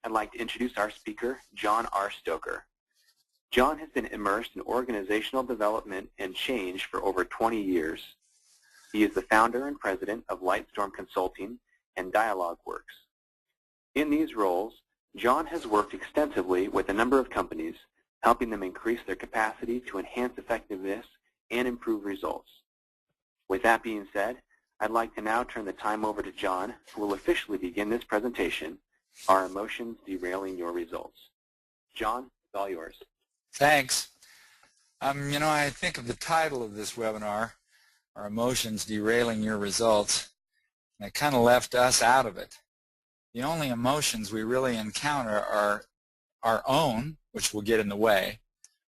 I'd like to introduce our speaker, John R. Stoker. John has been immersed in organizational development and change for over 20 years. He is the founder and president of Lightstorm Consulting and DialogueWORKS. In these roles, John has worked extensively with a number of companies, helping them increase their capacity to enhance effectiveness and improve results. With that being said, I'd like to now turn the time over to John, who will officially begin this presentation, Are Emotions Derailing Your Results? John, it's all yours. Thanks. I think of the title of this webinar, Are Emotions Derailing Your Results? And it kind of left us out of it. The only emotions we really encounter are our own, which will get in the way,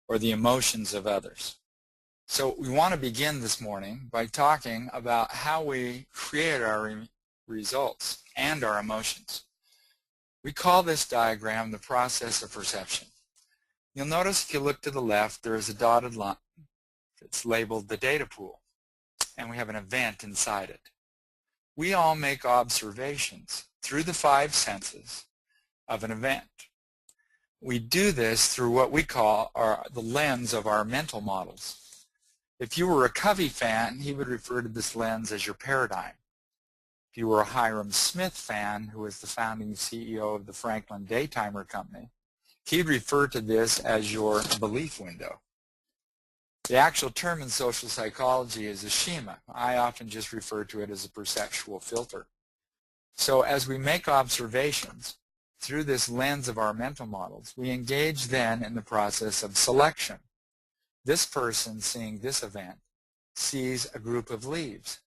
or the emotions of others. So we want to begin this morning by talking about how we create our results and our emotions. We call this diagram the process of perception. You'll notice if you look to the left, there is a dotted line that's labeled the data pool, and we have an event inside it. We all make observations through the 5 senses of an event. We do this through what we call the lens of our mental models. If you were a Covey fan, he would refer to this lens as your paradigm. If you were a Hiram Smith fan, who was the founding CEO of the Franklin Daytimer Company, he'd refer to this as your belief window. The actual term in social psychology is a schema. I often just refer to it as a perceptual filter. So as we make observations through this lens of our mental models, we engage then in the process of selection. This person seeing this event sees a group of leaves.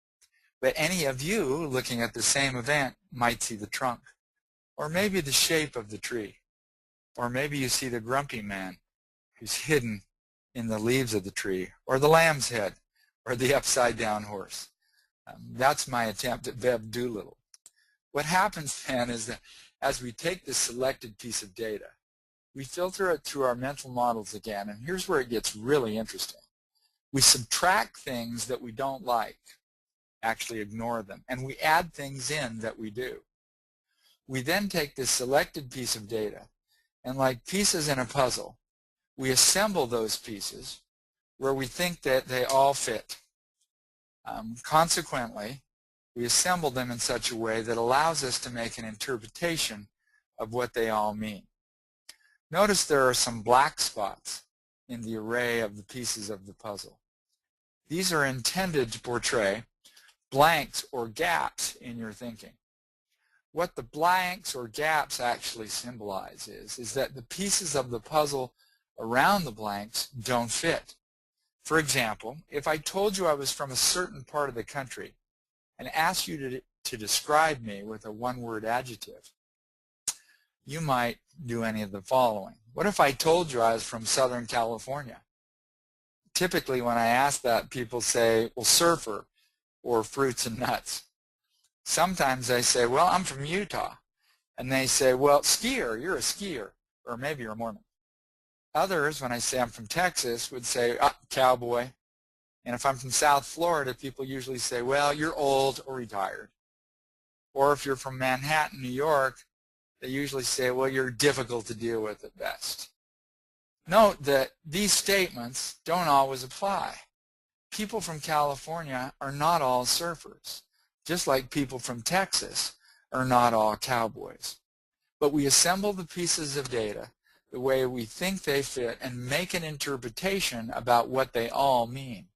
But any of you looking at the same event might see the trunk, or maybe the shape of the tree, or maybe you see the grumpy man who's hidden in the leaves of the tree, or the lamb's head, or the upside-down horse. That's my attempt at Bev Doolittle. What happens then is that as we take this selected piece of data, we filter it through our mental models again, and here's where it gets really interesting. We subtract things that we don't like, actually ignore them, and we add things in that we do. We then take this selected piece of data, and like pieces in a puzzle, we assemble those pieces where we think that they all fit. Consequently, we assemble them in such a way that allows us to make an interpretation of what they all mean. Notice there are some black spots in the array of the pieces of the puzzle. These are intended to portray blanks or gaps in your thinking. What the blanks or gaps actually symbolize is that the pieces of the puzzle around the blanks don't fit. For example, if I told you I was from a certain part of the country and asked you to describe me with a one-word adjective, you might do any of the following. What if I told you I was from Southern California? Typically when I ask that, people say, well, surfer, or fruits and nuts. Sometimes I say, well, I'm from Utah. And they say, well, skier, you're a skier, or maybe you're a Mormon. Others, when I say I'm from Texas, would say, cowboy. And if I'm from South Florida, people usually say, well, you're old or retired. Or if you're from Manhattan, New York, they usually say, well, you're difficult to deal with at best. Note that these statements don't always apply. People from California are not all surfers, just like people from Texas are not all cowboys. But we assemble the pieces of data the way we think they fit and make an interpretation about what they all mean.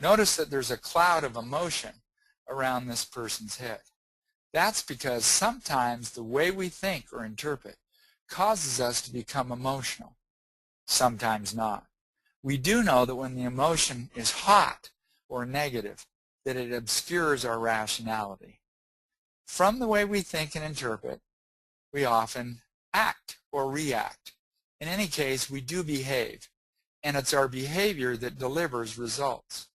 Notice that there's a cloud of emotion around this person's head. That's because sometimes the way we think or interpret causes us to become emotional, sometimes not. We do know that when the emotion is hot or negative, that it obscures our rationality. From the way we think and interpret, we often act or react. In any case, we do behave, and it's our behavior that delivers results.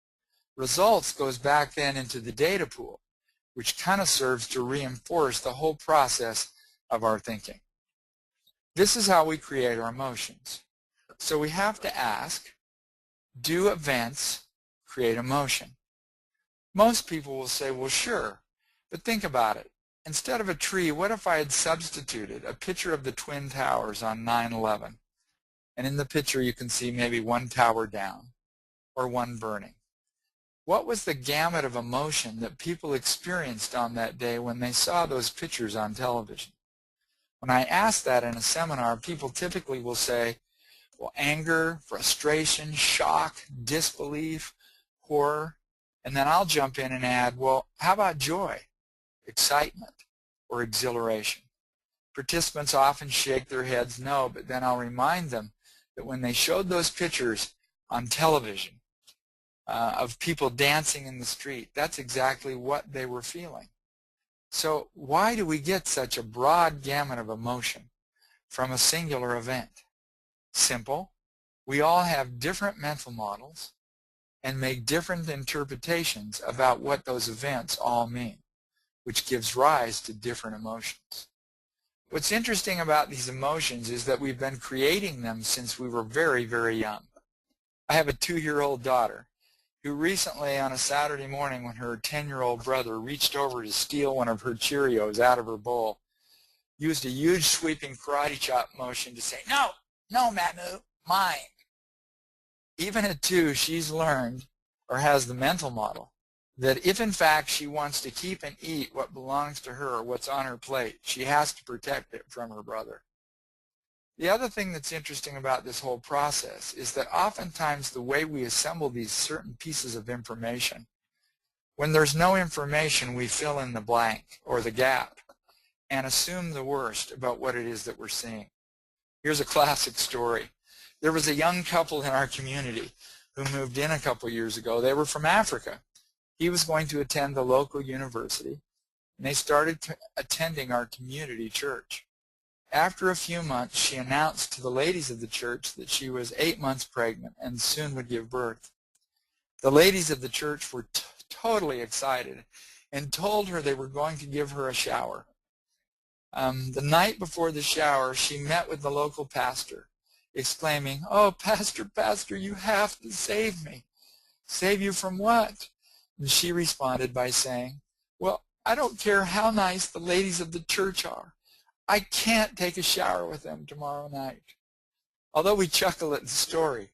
Results goes back then into the data pool, which kind of serves to reinforce the whole process of our thinking. This is how we create our emotions. So we have to ask, do events create emotion? Most people will say, well, sure, but think about it. instead of a tree, what if I had substituted a picture of the Twin Towers on 9/11? And in the picture you can see maybe one tower down or one burning. What was the gamut of emotion that people experienced on that day when they saw those pictures on television? When I ask that in a seminar, people typically will say, well, anger, frustration, shock, disbelief, horror, and then I'll jump in and add, well, how about joy, excitement, or exhilaration? Participants often shake their heads no, but then I'll remind them that when they showed those pictures on television of people dancing in the street, that's exactly what they were feeling. So why do we get such a broad gamut of emotion from a singular event? Simple. We all have different mental models and make different interpretations about what those events all mean, which gives rise to different emotions. What's interesting about these emotions is that we've been creating them since we were very, very young. I have a 2-year-old daughter who recently on a Saturday morning when her 10-year-old brother reached over to steal one of her Cheerios out of her bowl, used a huge sweeping karate chop motion to say, no, no, Mamu, mine. Even at 2, she's learned or has the mental model that if in fact she wants to keep and eat what belongs to her or what's on her plate, she has to protect it from her brother. The other thing that's interesting about this whole process is that oftentimes the way we assemble these certain pieces of information, when there's no information, we fill in the blank or the gap and assume the worst about what it is that we're seeing. Here's a classic story. There was a young couple in our community who moved in a couple years ago. They were from Africa. He was going to attend the local university, and they started attending our community church. After a few months, she announced to the ladies of the church that she was 8 months pregnant and soon would give birth. The ladies of the church were totally excited and told her they were going to give her a shower. The night before the shower, she met with the local pastor, exclaiming, "Oh, Pastor, you have to save me." "Save you from what?" And she responded by saying, "Well, I don't care how nice the ladies of the church are. I can't take a shower with them tomorrow night." Although we chuckle at the story,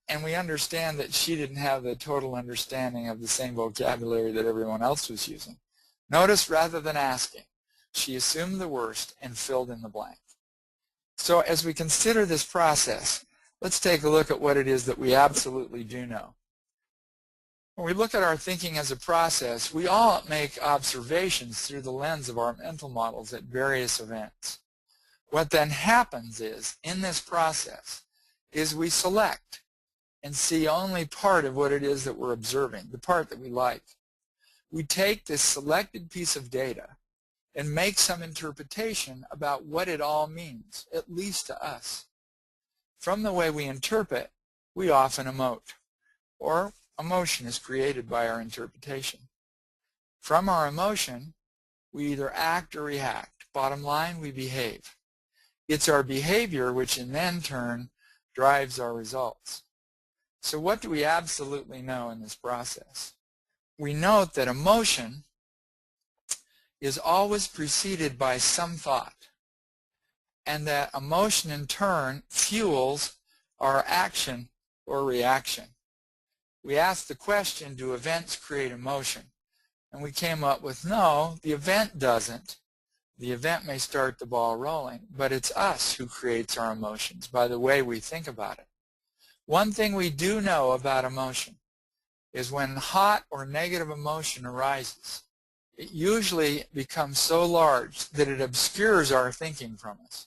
and we understand that she didn't have the total understanding of the same vocabulary that everyone else was using, notice rather than asking, she assumed the worst and filled in the blank. So as we consider this process, let's take a look at what it is that we absolutely do know. When we look at our thinking as a process, we all make observations through the lens of our mental models at various events. What then happens is, in this process, is we select and see only part of what it is that we're observing, the part that we like. We take this selected piece of data and make some interpretation about what it all means, at least to us. From the way we interpret, we often emote, or emotion is created by our interpretation. From our emotion, we either act or react. Bottom line, we behave. It's our behavior which in then turn drives our results. So what do we absolutely know in this process? We note that emotion is always preceded by some thought, and that emotion in turn fuels our action or reaction. We asked the question, do events create emotion? And we came up with no, the event doesn't. The event may start the ball rolling, but it's us who creates our emotions by the way we think about it. One thing we do know about emotion is when hot or negative emotion arises, it usually becomes so large that it obscures our thinking from us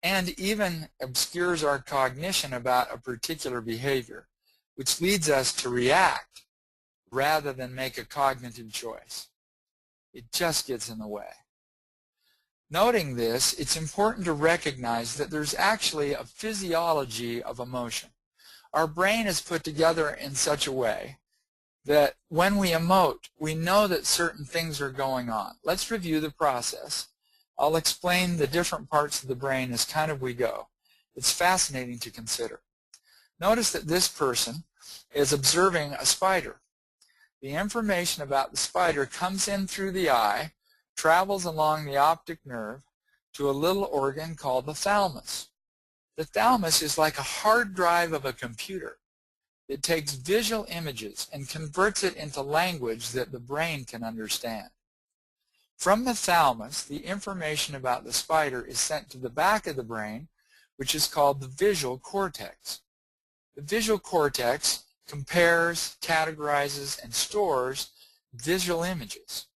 and even obscures our cognition about a particular behavior, which leads us to react rather than make a cognitive choice. It just gets in the way. Noting this, it's important to recognize that there's actually a physiology of emotion. Our brain is put together in such a way that when we emote, we know that certain things are going on. Let's review the process. I'll explain the different parts of the brain as kind of we go. It's fascinating to consider. Notice that this person is observing a spider. The information about the spider comes in through the eye, travels along the optic nerve to a little organ called the thalamus. The thalamus is like a hard drive of a computer. It takes visual images and converts it into language that the brain can understand. From the thalamus, the information about the spider is sent to the back of the brain, which is called the visual cortex. The visual cortex compares, categorizes, and stores visual images.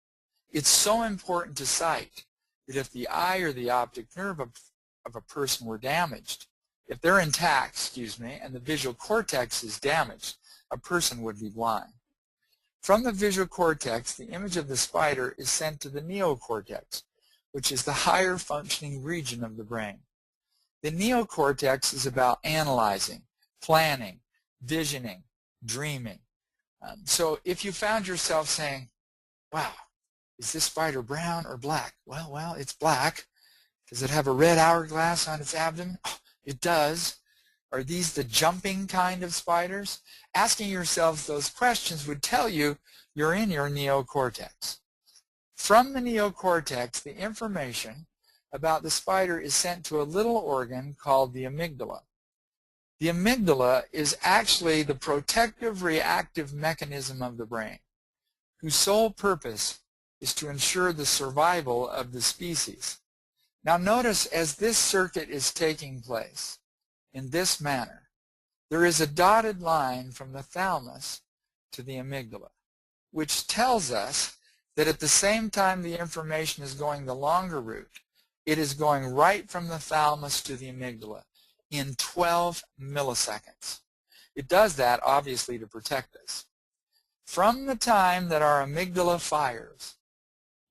It's so important to sight that if the eye or the optic nerve of a person were damaged, if they're intact, and the visual cortex is damaged, a person would be blind. From the visual cortex, the image of the spider is sent to the neocortex, which is the higher functioning region of the brain. The neocortex is about analyzing, planning, visioning, dreaming. So if you found yourself saying, wow, is this spider brown or black? Well, it's black. Does it have a red hourglass on its abdomen? Oh, it does. Are these the jumping kind of spiders? Asking yourselves those questions would tell you you're in your neocortex. From the neocortex, the information about the spider is sent to a little organ called the amygdala. The amygdala is actually the protective reactive mechanism of the brain, whose sole purpose is to ensure the survival of the species. Now notice, as this circuit is taking place in this manner, there is a dotted line from the thalamus to the amygdala, which tells us that at the same time the information is going the longer route, it is going right from the thalamus to the amygdala in 12 milliseconds. It does that, obviously, to protect us. From the time that our amygdala fires,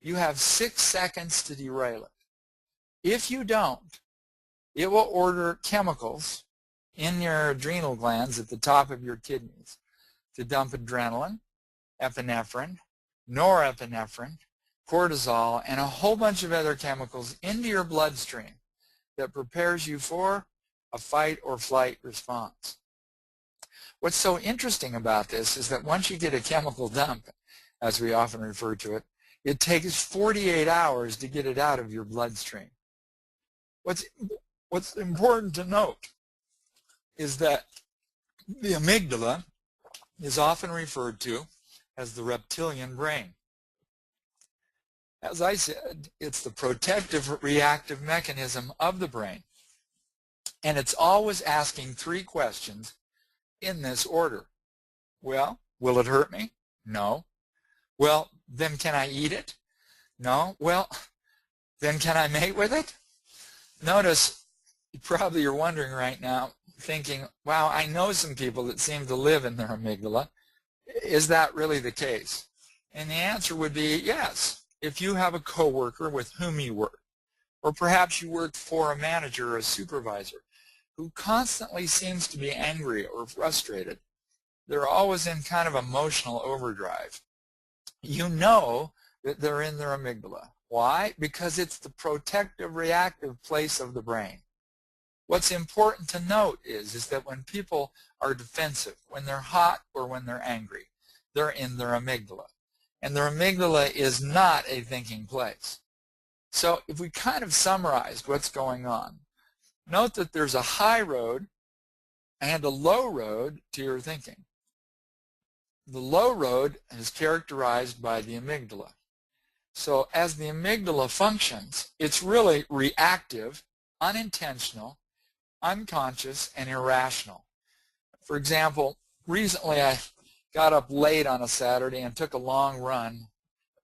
you have 6 seconds to derail it. If you don't, it will order chemicals in your adrenal glands at the top of your kidneys to dump adrenaline, epinephrine, norepinephrine, cortisol, and a whole bunch of other chemicals into your bloodstream that prepares you for a fight or flight response. What's so interesting about this is that once you get a chemical dump, as we often refer to it, it takes 48 hours to get it out of your bloodstream. What's important to note is that the amygdala is often referred to as the reptilian brain. As I said, it's the protective reactive mechanism of the brain, and it's always asking 3 questions in this order. Well, will it hurt me? No. Well, then can I eat it? No. Well, then can I mate with it? Notice, probably you're wondering right now, thinking, wow, I know some people that seem to live in their amygdala. Is that really the case? And the answer would be yes. If you have a coworker with whom you work, or perhaps you work for a manager or a supervisor who constantly seems to be angry or frustrated, they're always in kind of emotional overdrive, you know that they're in their amygdala. Why? Because it's the protective reactive place of the brain. What's important to note is that when people are defensive, when they're hot or when they're angry, they're in their amygdala. And their amygdala is not a thinking place. So if we kind of summarized what's going on, note that there's a high road and a low road to your thinking. The low road is characterized by the amygdala. So as the amygdala functions, it's really reactive, unintentional, unconscious, and irrational. For example, recently I got up late on a Saturday and took a long run.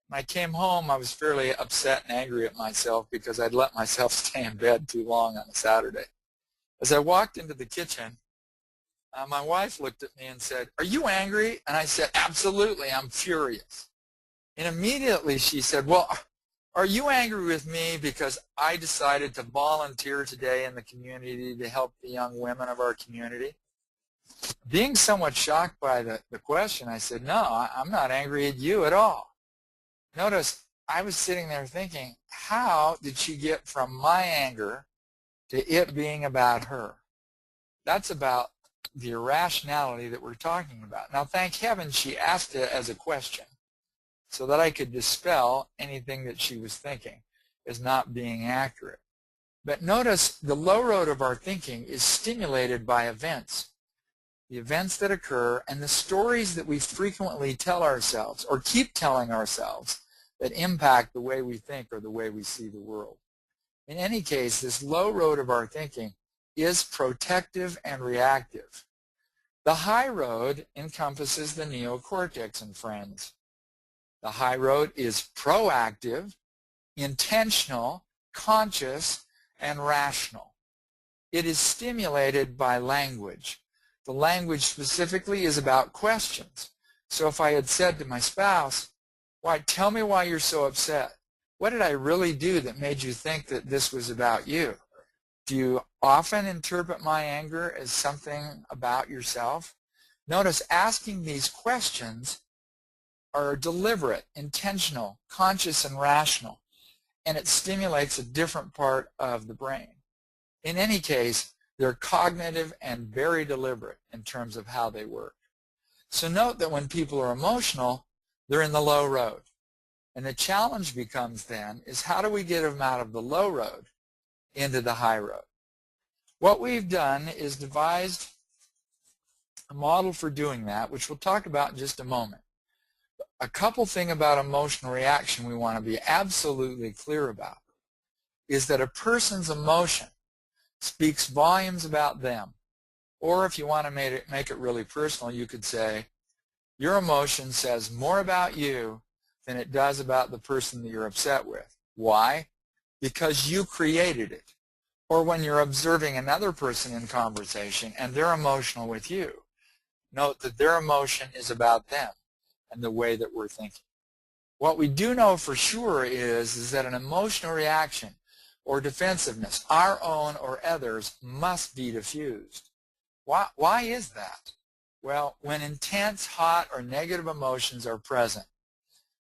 When I came home, I was fairly upset and angry at myself because I'd let myself stay in bed too long on a Saturday. As I walked into the kitchen, my wife looked at me and said, "Are you angry?" And I said, "Absolutely, I'm furious." And immediately she said, "Well, are you angry with me because I decided to volunteer today in the community to help the young women of our community?" Being somewhat shocked by the question, I said, "No, I'm not angry at you at all." Notice, I was sitting there thinking, how did she get from my anger to it being about her? That's about the irrationality that we're talking about. Now, thank heaven she asked it as a question. so that I could dispel anything that she was thinking as not being accurate. But notice the low road of our thinking is stimulated by events. The events that occur and the stories that we frequently tell ourselves or keep telling ourselves that impact the way we think or the way we see the world. In any case, this low road of our thinking is protective and reactive. The high road encompasses the neocortex and friends. The high road is proactive, intentional, conscious, and rational. It is stimulated by language. The language specifically is about questions. So if I had said to my spouse, "Why, tell me why you're so upset. What did I really do that made you think that this was about you?" Do you often interpret my anger as something about yourself? Notice asking these questions are deliberate, intentional, conscious, and rational, and it stimulates a different part of the brain. In any case, they're cognitive and very deliberate in terms of how they work. So note that when people are emotional, they're in the low road. And the challenge becomes then is how do we get them out of the low road into the high road? What we've done is devised a model for doing that, which we'll talk about in just a moment. A couple things about emotional reaction we want to be absolutely clear about is that a person's emotion speaks volumes about them. Or if you want to make it really personal, you could say, your emotion says more about you than it does about the person that you're upset with. Why? Because you created it. Or when you're observing another person in conversation and they're emotional with you, note that their emotion is about them and the way that we're thinking. What we do know for sure is that an emotional reaction or defensiveness, our own or others, must be diffused. Why is that? Well, when intense, hot, or negative emotions are present,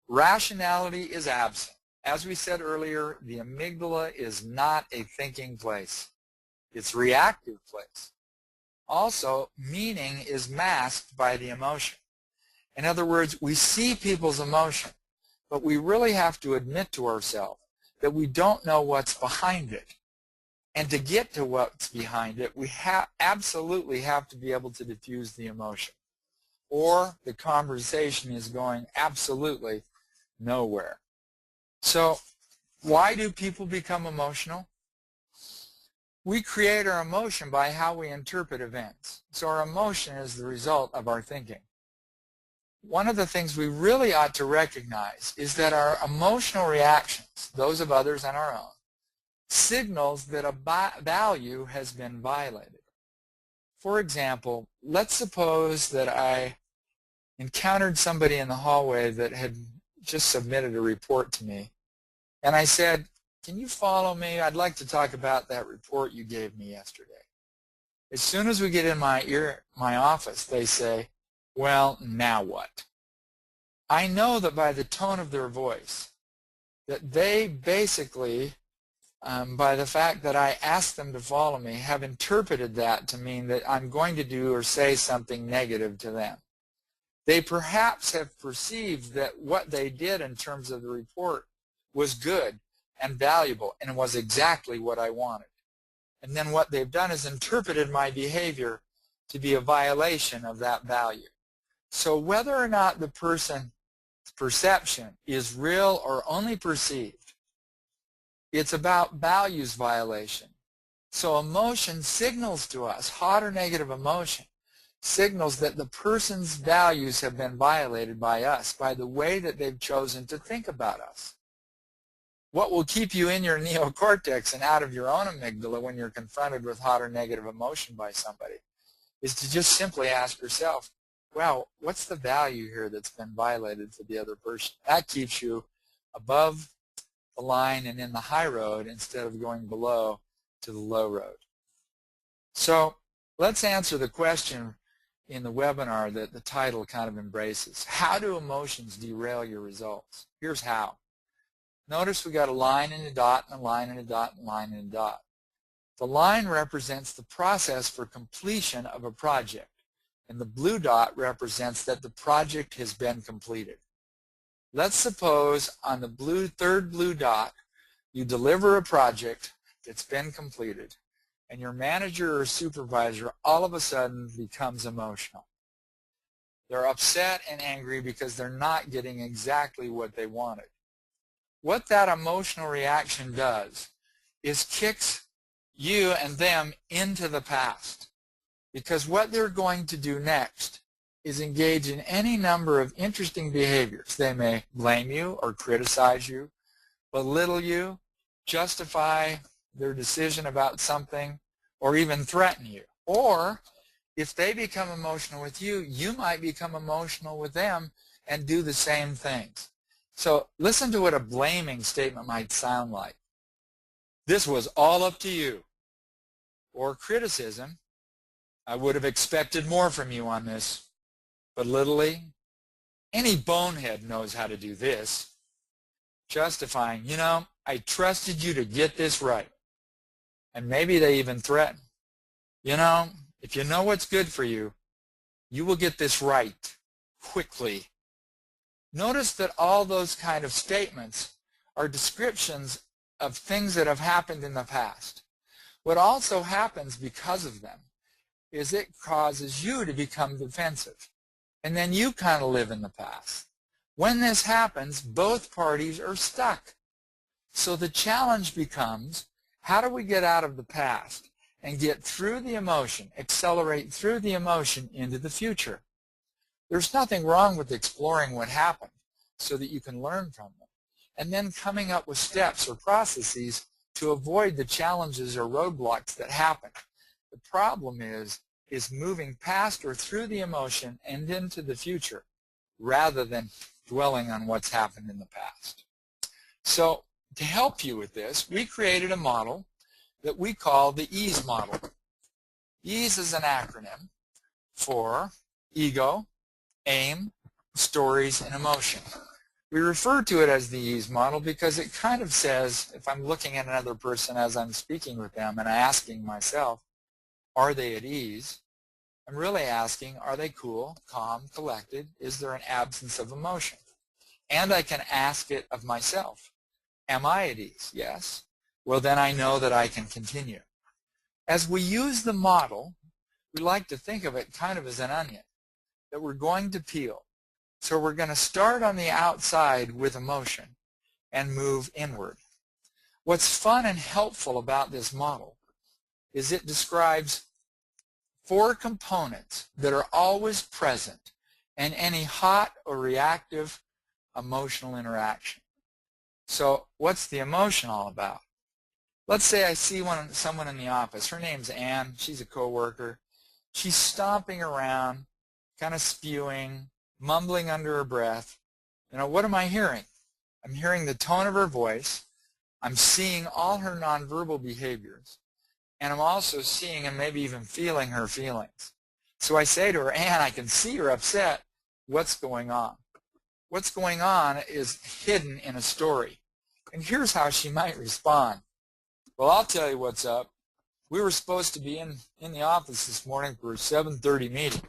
rationality is absent. As we said earlier, the amygdala is not a thinking place. It's a reactive place. Also, meaning is masked by the emotion. In other words, we see people's emotion, but we really have to admit to ourselves that we don't know what's behind it. And to get to what's behind it, we absolutely have to be able to diffuse the emotion, or the conversation is going absolutely nowhere. So why do people become emotional? We create our emotion by how we interpret events. So our emotion is the result of our thinking. One of the things we really ought to recognize is that our emotional reactions, those of others and our own, signals that a value has been violated. For example, let's suppose that I encountered somebody in the hallway that had just submitted a report to me, and I said, "Can you follow me? I'd like to talk about that report you gave me yesterday." As soon as we get in my office, they say, "Well, now what?" I know that by the tone of their voice, that they basically, by the fact that I asked them to follow me, have interpreted that to mean that I'm going to do or say something negative to them. They perhaps have perceived that what they did in terms of the report was good and valuable and was exactly what I wanted. And then what they've done is interpreted my behavior to be a violation of that value. So whether or not the person's perception is real or only perceived, it's about values violation. So emotion signals to us, hot or negative emotion, signals that the person's values have been violated by us, by the way that they've chosen to think about us. What will keep you in your neocortex and out of your own amygdala when you're confronted with hot or negative emotion by somebody is to just simply ask yourself, well, what's the value here that's been violated for the other person? That keeps you above the line and in the high road instead of going below to the low road. So let's answer the question in the webinar that the title kind of embraces. How do emotions derail your results? Here's how. Notice we got a line and a dot and a line and a dot and a line and a dot. The line represents the process for completion of a project, and the blue dot represents that the project has been completed. Let's suppose on the third blue dot, you deliver a project that's been completed, and your manager or supervisor all of a sudden becomes emotional. They're upset and angry because they're not getting exactly what they wanted. What that emotional reaction does is kicks you and them into the past, because what they're going to do next is engage in any number of interesting behaviors. They may blame you or criticize you, belittle you, justify their decision about something, or even threaten you. Or if they become emotional with you, you might become emotional with them and do the same things. So listen to what a blaming statement might sound like. This was all up to you. Or criticism, I would have expected more from you on this. Belittling, any bonehead knows how to do this. Justifying, you know, I trusted you to get this right. And maybe they even threaten, you know, if you know what's good for you, you will get this right quickly. Notice that all those kind of statements are descriptions of things that have happened in the past. What also happens because of them is it causes you to become defensive. And then you kind of live in the past. When this happens, both parties are stuck. So the challenge becomes, how do we get out of the past and get through the emotion, accelerate through the emotion into the future? There's nothing wrong with exploring what happened so that you can learn from them, and then coming up with steps or processes to avoid the challenges or roadblocks that happen. The problem is moving past or through the emotion and into the future rather than dwelling on what's happened in the past. So to help you with this, we created a model that we call the EASE model. EASE is an acronym for ego, aim, stories, and emotion. We refer to it as the EASE model because it kind of says, if I'm looking at another person as I'm speaking with them and asking myself, are they at ease? I'm really asking, are they cool, calm, collected? Is there an absence of emotion? And I can ask it of myself. Am I at ease? Yes. Well, then I know that I can continue. As we use the model, we like to think of it kind of as an onion that we're going to peel. So we're going to start on the outside with emotion and move inward. What's fun and helpful about this model is it describes 4 components that are always present in any hot or reactive emotional interaction. So what's the emotion all about? Let's say I see someone in the office. Her name's Ann. She's a coworker. She's stomping around, kind of spewing, mumbling under her breath. You know, what am I hearing? I'm hearing the tone of her voice. I'm seeing all her nonverbal behaviors. And I'm also seeing and maybe even feeling her feelings. So I say to her, Ann, I can see you're upset. What's going on? What's going on is hidden in a story. And here's how she might respond. Well, I'll tell you what's up. We were supposed to be in the office this morning for a 7:30 meeting.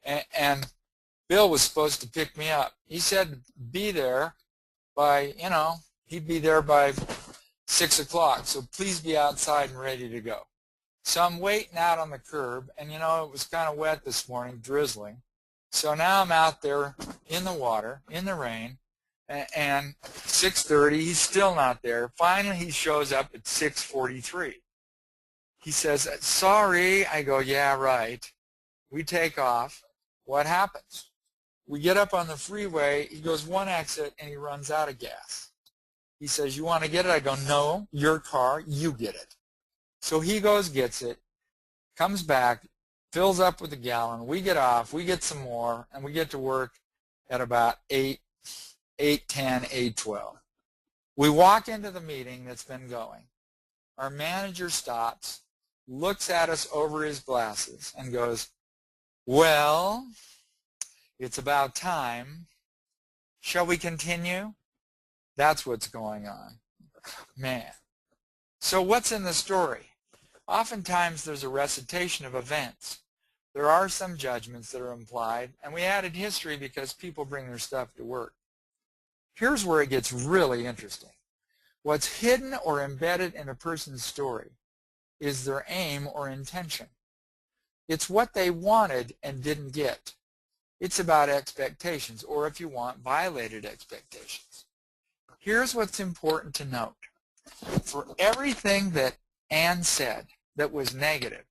And Bill was supposed to pick me up. He said be there by, you know, he'd be there by 6 o'clock, so please be outside and ready to go. So I'm waiting out on the curb, and you know, it was kind of wet this morning, drizzling. So now I'm out there in the water, in the rain, and 6:30, he's still not there. Finally, he shows up at 6:43. He says, sorry. I go, yeah, right. We take off. What happens? We get up on the freeway. He goes one exit, and he runs out of gas. He says, you want to get it? I go, no, your car, you get it. So he goes, gets it, comes back, fills up with a gallon. We get off, we get some more, and we get to work at about 8:10, 8:12. We walk into the meeting that's been going. Our manager stops, looks at us over his glasses, and goes, well, it's about time. Shall we continue? That's what's going on. Man. So what's in the story? Oftentimes there's a recitation of events. There are some judgments that are implied, and we added history because people bring their stuff to work. Here's where it gets really interesting. What's hidden or embedded in a person's story is their aim or intention. It's what they wanted and didn't get. It's about expectations, or if you want, violated expectations. Here's what's important to note. For everything that Anne said that was negative,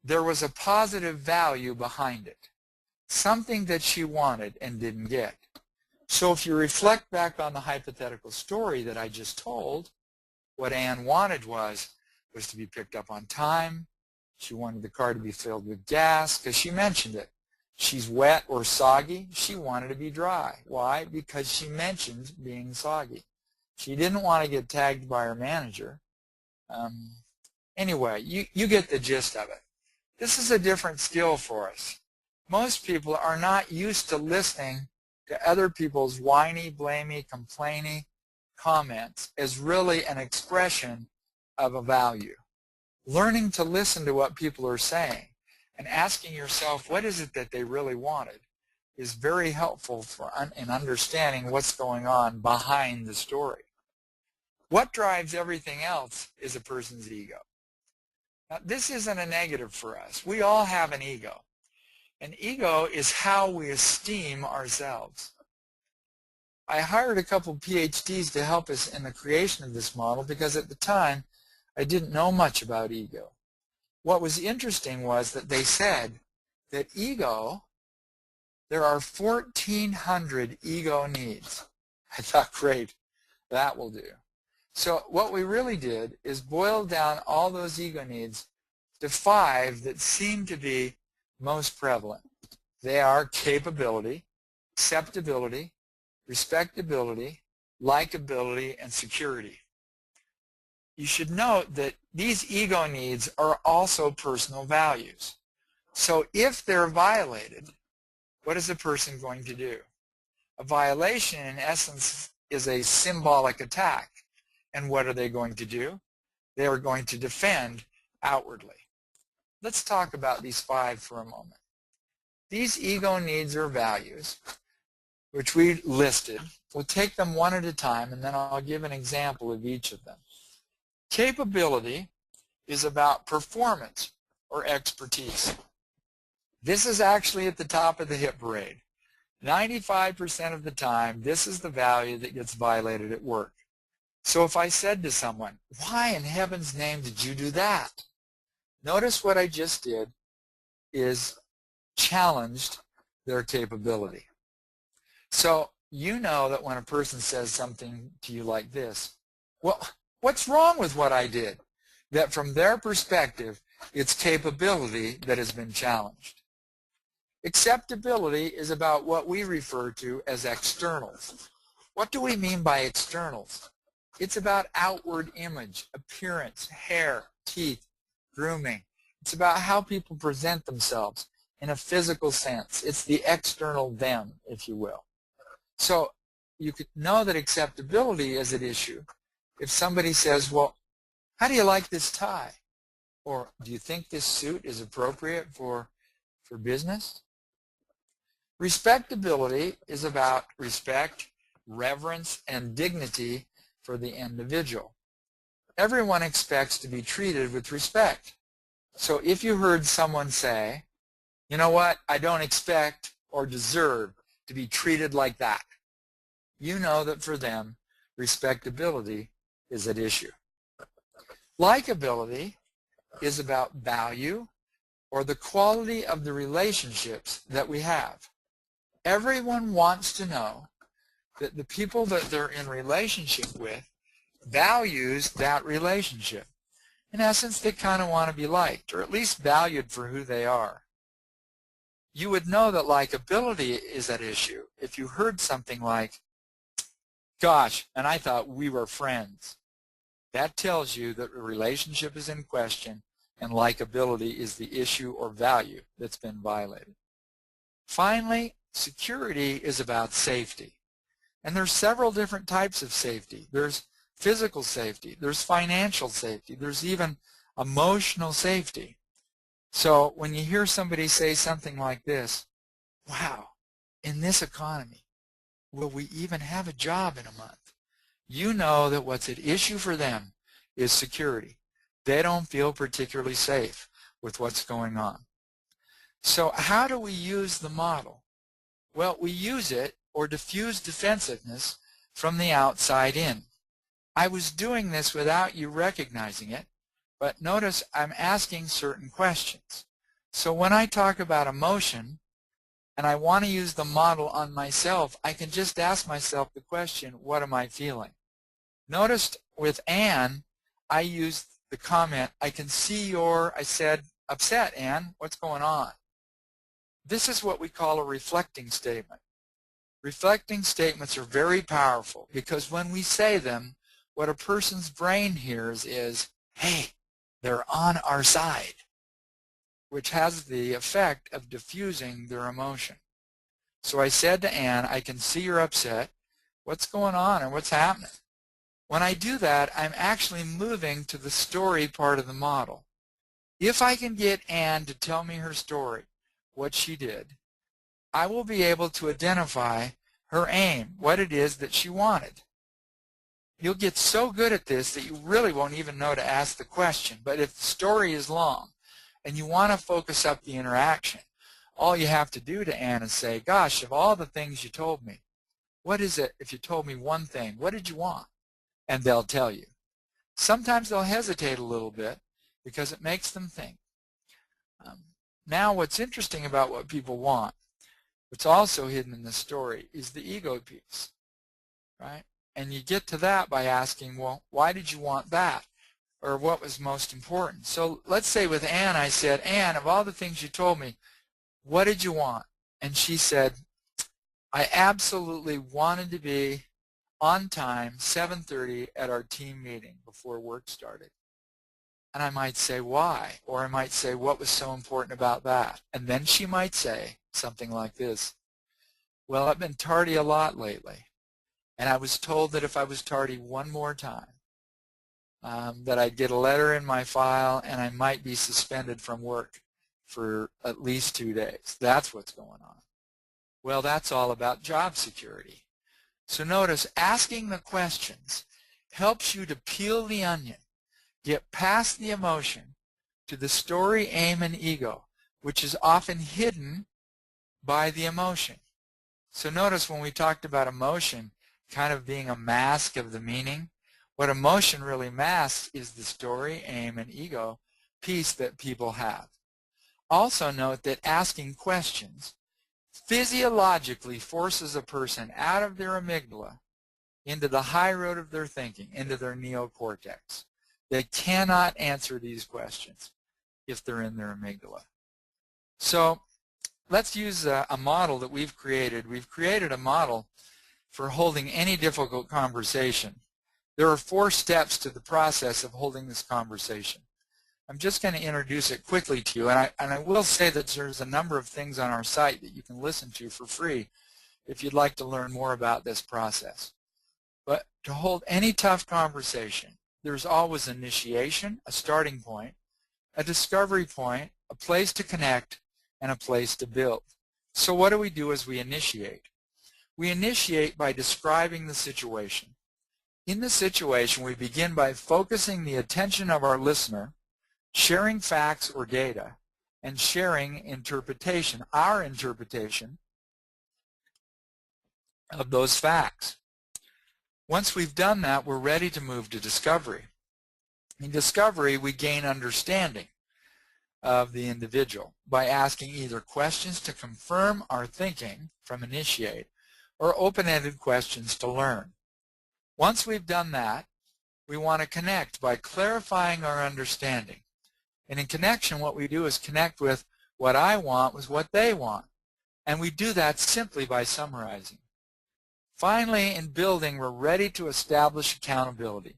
there was a positive value behind it, something that she wanted and didn't get. So if you reflect back on the hypothetical story that I just told, what Anne wanted was to be picked up on time. She wanted the car to be filled with gas because she mentioned it. She's wet or soggy. She wanted to be dry. Why? Because she mentioned being soggy. She didn't want to get tagged by her manager. Anyway, you get the gist of it. This is a different skill for us. Most people are not used to listening to other people's whiny, blamey, complaining comments as really an expression of a value. Learning to listen to what people are saying and asking yourself what is it that they really wanted is very helpful in understanding what's going on behind the story. What drives everything else is a person's ego. Now, this isn't a negative for us. We all have an ego. An ego is how we esteem ourselves. I hired a couple of PhDs to help us in the creation of this model because at the time I didn't know much about ego. What was interesting was that they said that ego, there are 1,400 ego needs. I thought, great, that will do. So what we really did is boil down all those ego needs to 5 that seem to be most prevalent. They are capability, acceptability, respectability, likability, and security. You should note that these ego needs are also personal values. So if they're violated, what is a person going to do? A violation, in essence, is a symbolic attack. And what are they going to do? They are going to defend outwardly. Let's talk about these 5 for a moment. These ego needs or values, which we listed, we'll take them one at a time, and then I'll give an example of each of them. Capability is about performance or expertise. This is actually at the top of the hit parade. 95% of the time, this is the value that gets violated at work. So if I said to someone, why in heaven's name did you do that? Notice what I just did is challenged their capability. So you know that when a person says something to you like this, well, what's wrong with what I did? That from their perspective, it's capability that has been challenged. Acceptability is about what we refer to as externals. What do we mean by externals? It's about outward image, appearance, hair, teeth, grooming. It's about how people present themselves in a physical sense. It's the external them, if you will. So you could know that acceptability is an issue if somebody says, well, how do you like this tie? Or do you think this suit is appropriate for business? Respectability is about respect, reverence, and dignity for the individual. Everyone expects to be treated with respect. So if you heard someone say, you know what, I don't expect or deserve to be treated like that, you know that for them, respectability is at issue. Likability is about value or the quality of the relationships that we have. Everyone wants to know that the people that they're in relationship with values that relationship. In essence, they kind of want to be liked, or at least valued for who they are. You would know that likability is at issue if you heard something like, gosh, and I thought we were friends. That tells you that the relationship is in question and likability is the issue or value that's been violated. Finally, security is about safety. And there's several different types of safety. There's physical safety, there's financial safety, there's even emotional safety. So when you hear somebody say something like this, wow, in this economy, will we even have a job in a month? You know that what's at issue for them is security. They don't feel particularly safe with what's going on. So how do we use the model? Well, we use it or diffuse defensiveness from the outside in. I was doing this without you recognizing it, but notice I'm asking certain questions. So when I talk about emotion and I want to use the model on myself, I can just ask myself the question, what am I feeling? Notice with Anne, I used the comment, I can see I said, upset, Anne, what's going on? This is what we call a reflecting statement. Reflecting statements are very powerful because when we say them, what a person's brain hears is, hey, they're on our side, which has the effect of diffusing their emotion. So I said to Anne, I can see you're upset. What's going on and what's happening? When I do that, I'm actually moving to the story part of the model. If I can get Anne to tell me her story, what she did, I will be able to identify her aim, what it is that she wanted. You'll get so good at this that you really won't even know to ask the question. But if the story is long and you want to focus up the interaction, all you have to do to Anne is say, gosh, of all the things you told me, what is it if you told me one thing? What did you want? And they'll tell you. Sometimes they'll hesitate a little bit because it makes them think. Now what's interesting about what people want, what's also hidden in the story, is the ego piece, right? And you get to that by asking, well, why did you want that? Or what was most important? So let's say with Anne, I said, Anne, of all the things you told me, what did you want? And she said, I absolutely wanted to be on time, 7:30 at our team meeting before work started. And I might say, why? Or I might say, what was so important about that? And then she might say something like this, well, I've been tardy a lot lately. And I was told that if I was tardy one more time, that I'd get a letter in my file and I might be suspended from work for at least 2 days. That's what's going on. Well, that's all about job security. So notice asking the questions helps you to peel the onion, get past the emotion to the story, aim, and ego, which is often hidden by the emotion. So notice when we talked about emotion kind of being a mask of the meaning, what emotion really masks is the story, aim, and ego piece that people have. Also note that asking questions physiologically forces a person out of their amygdala into the high road of their thinking, into their neocortex. They cannot answer these questions if they're in their amygdala. So let's use a model that we've created. We've created a model for holding any difficult conversation. There are 4 steps to the process of holding this conversation. I'm just going to introduce it quickly to you, and I will say that there's a number of things on our site that you can listen to for free if you'd like to learn more about this process. But to hold any tough conversation, there's always initiation, a starting point, a discovery point, a place to connect, and a place to build. So what do we do as we initiate? We initiate by describing the situation. In the situation, we begin by focusing the attention of our listener, sharing facts or data, and sharing interpretation, our interpretation of those facts. Once we've done that, we're ready to move to discovery. In discovery, we gain understanding of the individual by asking either questions to confirm our thinking from initiate or open-ended questions to learn. Once we've done that, we want to connect by clarifying our understanding. And in connection, what we do is connect with what I want with what they want. And we do that simply by summarizing. Finally, in building, we're ready to establish accountability.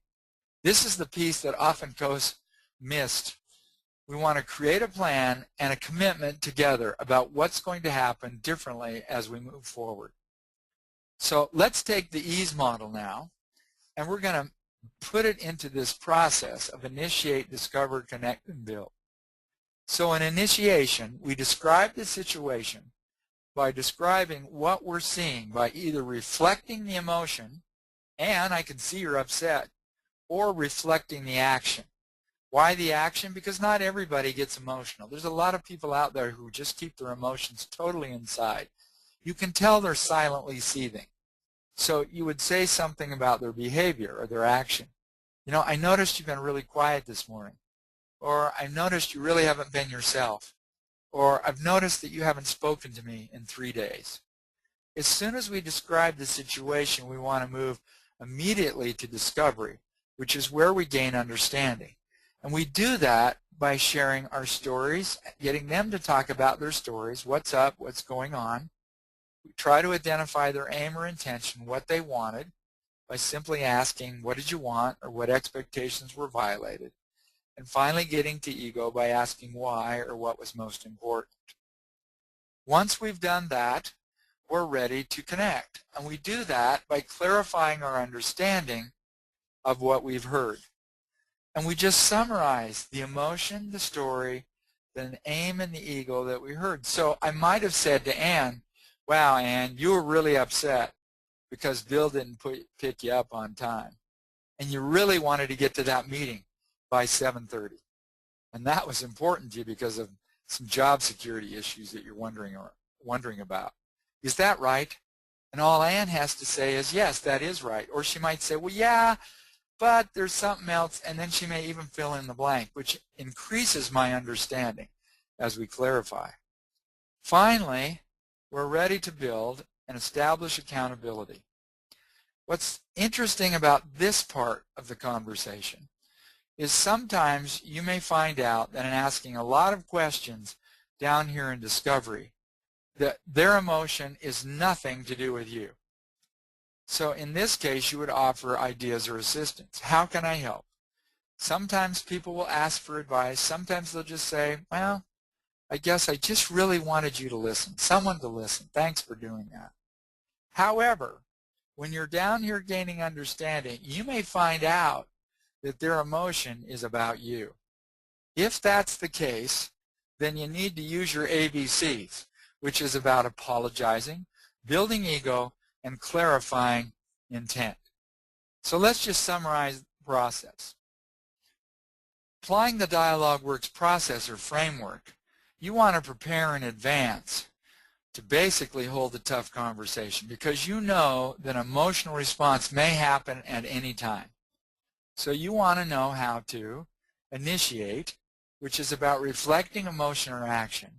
This is the piece that often goes missed. We want to create a plan and a commitment together about what's going to happen differently as we move forward. So let's take the ease model now, and we're going to put it into this process of initiate, discover, connect, and build. So in initiation, we describe the situation by describing what we're seeing by either reflecting the emotion, and I can see you're upset, or reflecting the action. Why the action? Because not everybody gets emotional. There's a lot of people out there who just keep their emotions totally inside. You can tell they're silently seething. So you would say something about their behavior or their action. You know, I noticed you've been really quiet this morning. Or I noticed you really haven't been yourself. Or I've noticed that you haven't spoken to me in 3 days. As soon as we describe the situation, we want to move immediately to discovery, which is where we gain understanding. And we do that by sharing our stories, getting them to talk about their stories, what's up, what's going on. We try to identify their aim or intention, what they wanted, by simply asking, what did you want, or what expectations were violated. And finally getting to ego by asking why or what was most important. Once we've done that, we're ready to connect. And we do that by clarifying our understanding of what we've heard. And we just summarize the emotion, the story, the aim, and the ego that we heard. So I might have said to Ann, wow, Ann, you were really upset because Bill didn't pick you up on time. And you really wanted to get to that meeting by 7:30. And that was important to you because of some job security issues that you're wondering about. Is that right? And all Ann has to say is, yes, that is right. Or she might say, well, yeah, but there's something else, and then she may even fill in the blank, which increases my understanding as we clarify. Finally, we're ready to build and establish accountability. What's interesting about this part of the conversation is sometimes you may find out that in asking a lot of questions down here in discovery, that their emotion is nothing to do with you. So in this case, you would offer ideas or assistance. How can I help? Sometimes people will ask for advice. Sometimes they'll just say, well, I guess I just really wanted you to listen, someone to listen. Thanks for doing that. However, when you're down here gaining understanding, you may find out that their emotion is about you. If that's the case, then you need to use your ABCs, which is about apologizing, building ego, and clarifying intent. So let's just summarize the process. Applying the DialogueWORKS process or framework, you want to prepare in advance to basically hold a tough conversation because you know that an emotional response may happen at any time. So you want to know how to initiate, which is about reflecting emotion or action,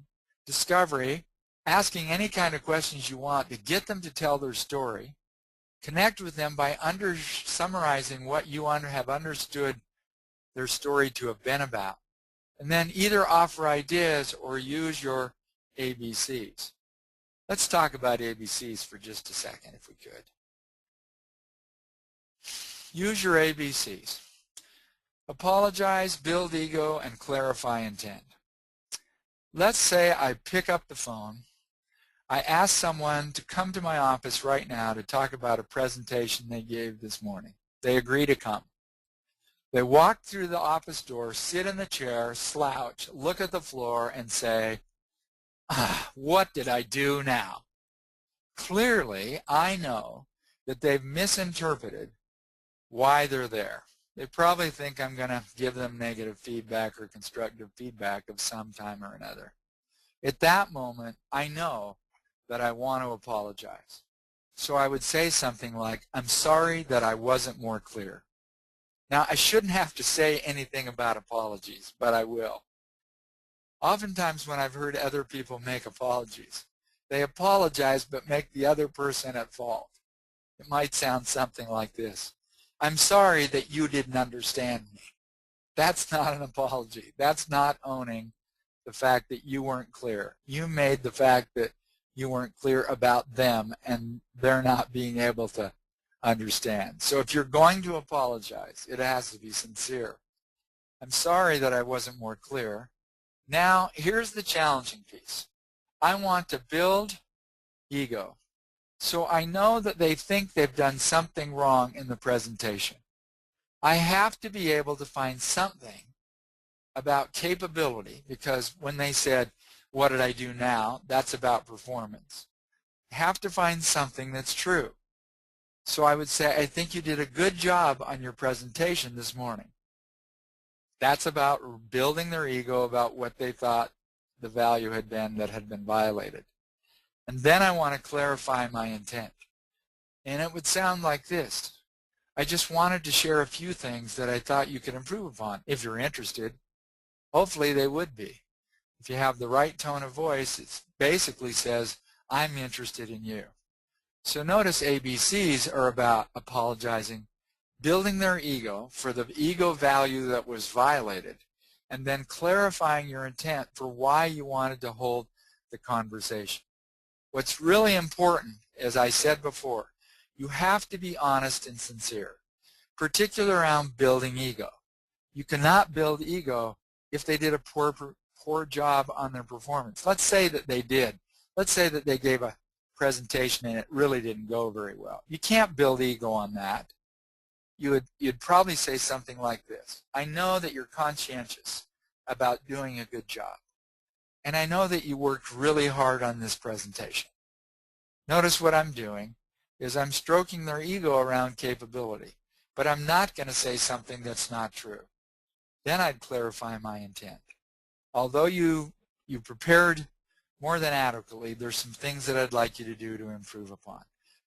discovery, asking any kind of questions you want to get them to tell their story, connect with them by summarizing what you have understood their story to have been about, and then either offer ideas or use your ABCs. Let's talk about ABCs for just a second if we could. Use your ABCs. Apologize, build ego, and clarify intent. Let's say I pick up the phone. I ask someone to come to my office right now to talk about a presentation they gave this morning. They agree to come. They walk through the office door, sit in the chair, slouch, look at the floor, and say, what did I do now? Clearly, I know that they've misinterpreted why they're there. They probably think I'm going to give them negative feedback or constructive feedback of some time or another. At that moment, I know that I want to apologize. So I would say something like, I'm sorry that I wasn't more clear. Now, I shouldn't have to say anything about apologies, but I will. Oftentimes when I've heard other people make apologies, they apologize but make the other person at fault. It might sound something like this. I'm sorry that you didn't understand me. That's not an apology. That's not owning the fact that you weren't clear. You made the fact that you weren't clear about them and they're not being able to understand. So if you're going to apologize, it has to be sincere. I'm sorry that I wasn't more clear. Now, here's the challenging piece. I want to build ego. So I know that they think they've done something wrong in the presentation. I have to be able to find something about capability, because when they said, what did I do now, that's about performance. have to find something that's true. So I would say, I think you did a good job on your presentation this morning. That's about building their ego about what they thought the value had been that had been violated. And then I want to clarify my intent. And it would sound like this. I just wanted to share a few things that I thought you could improve upon. If you're interested, hopefully they would be. If you have the right tone of voice, it basically says, I'm interested in you. So notice ABCs are about apologizing, building their ego for the ego value that was violated, and then clarifying your intent for why you wanted to hold the conversation. What's really important, as I said before, you have to be honest and sincere, particularly around building ego. You cannot build ego if they did a poor job on their performance. Let's say that they did. Let's say that they gave a presentation and it really didn't go very well. You can't build ego on that. You'd probably say something like this. I know that you're conscientious about doing a good job, and I know that you worked really hard on this presentation. Notice what I'm doing is I'm stroking their ego around capability, but I'm not going to say something that's not true. Then I'd clarify my intent. Although you prepared more than adequately, there's some things that I'd like you to do to improve upon.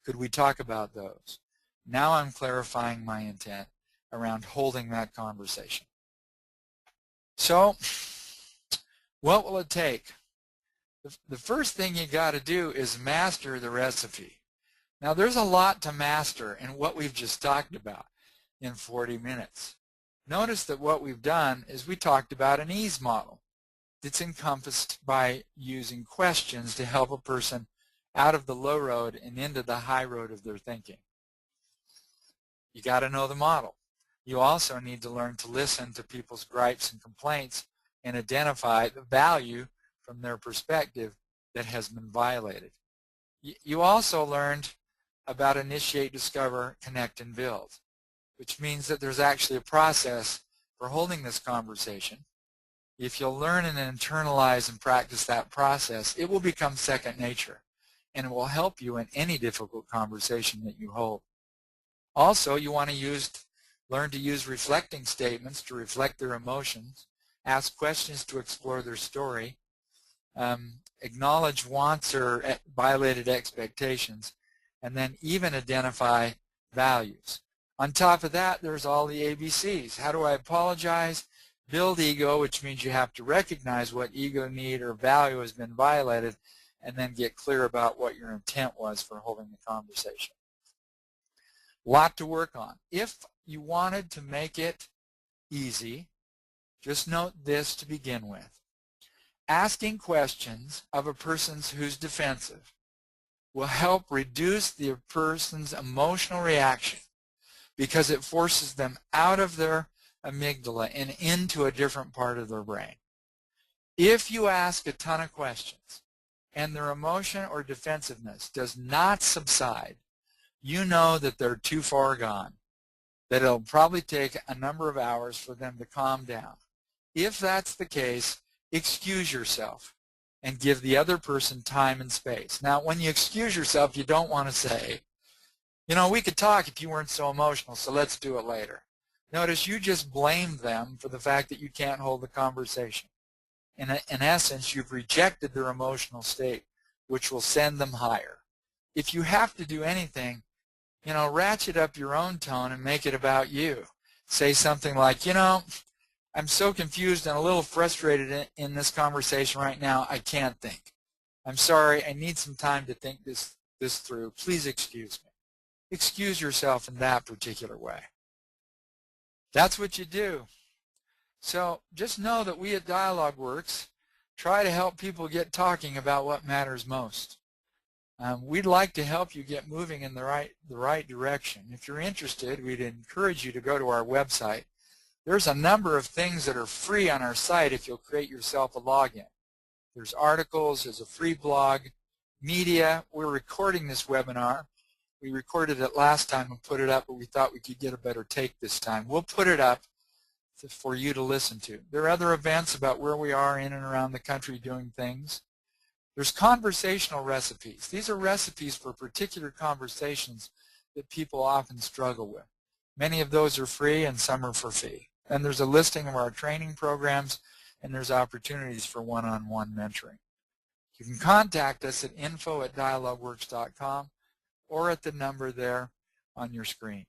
Could we talk about those? Now I'm clarifying my intent around holding that conversation. So, what will it take? The first thing you got to do is master the recipe. Now there's a lot to master in what we've just talked about in 40 minutes. Notice that what we've done is we talked about an ease model that's encompassed by using questions to help a person out of the low road and into the high road of their thinking. You got to know the model. You also need to learn to listen to people's gripes and complaints and identify the value from their perspective that has been violated. You also learned about initiate, discover, connect, and build, which means that there's actually a process for holding this conversation. If you'll learn and internalize and practice that process, it will become second nature, and it will help you in any difficult conversation that you hold. Also, you want to learn to use reflecting statements to reflect their emotions, ask questions to explore their story, acknowledge wants or violated expectations, and then even identify values. On top of that, there's all the ABCs. How do I apologize? Build ego, which means you have to recognize what ego need or value has been violated, and then get clear about what your intent was for holding the conversation. Lot to work on. If you wanted to make it easy, just note this to begin with. Asking questions of a person who's defensive will help reduce the person's emotional reaction because it forces them out of their amygdala and into a different part of their brain. If you ask a ton of questions and their emotion or defensiveness does not subside, you know that they're too far gone, that it'll probably take a number of hours for them to calm down. If that's the case, excuse yourself and give the other person time and space. Now, when you excuse yourself, you don't want to say, you know, we could talk if you weren't so emotional, so let's do it later. Notice you just blamed them for the fact that you can't hold the conversation. In essence, you've rejected their emotional state, which will send them higher. If you have to do anything, you know, ratchet up your own tone and make it about you. Say something like, you know, I'm so confused and a little frustrated in this conversation right now, I can't think. I'm sorry, I need some time to think this through. Please excuse me. Excuse yourself in that particular way. That's what you do. So just know that we at DialogueWORKS try to help people get talking about what matters most. We'd like to help you get moving in the right direction. If you're interested, we'd encourage you to go to our website. There's a number of things that are free on our site if you'll create yourself a login. There's articles, there's a free blog, media. We're recording this webinar. We recorded it last time and put it up, but we thought we could get a better take this time. We'll put it up for you to listen to. There are other events about where we are in and around the country doing things. There's conversational recipes. These are recipes for particular conversations that people often struggle with. Many of those are free and some are for fee. And there's a listing of our training programs, and there's opportunities for one-on-one mentoring. You can contact us at info@dialogueworks.com or at the number there on your screen.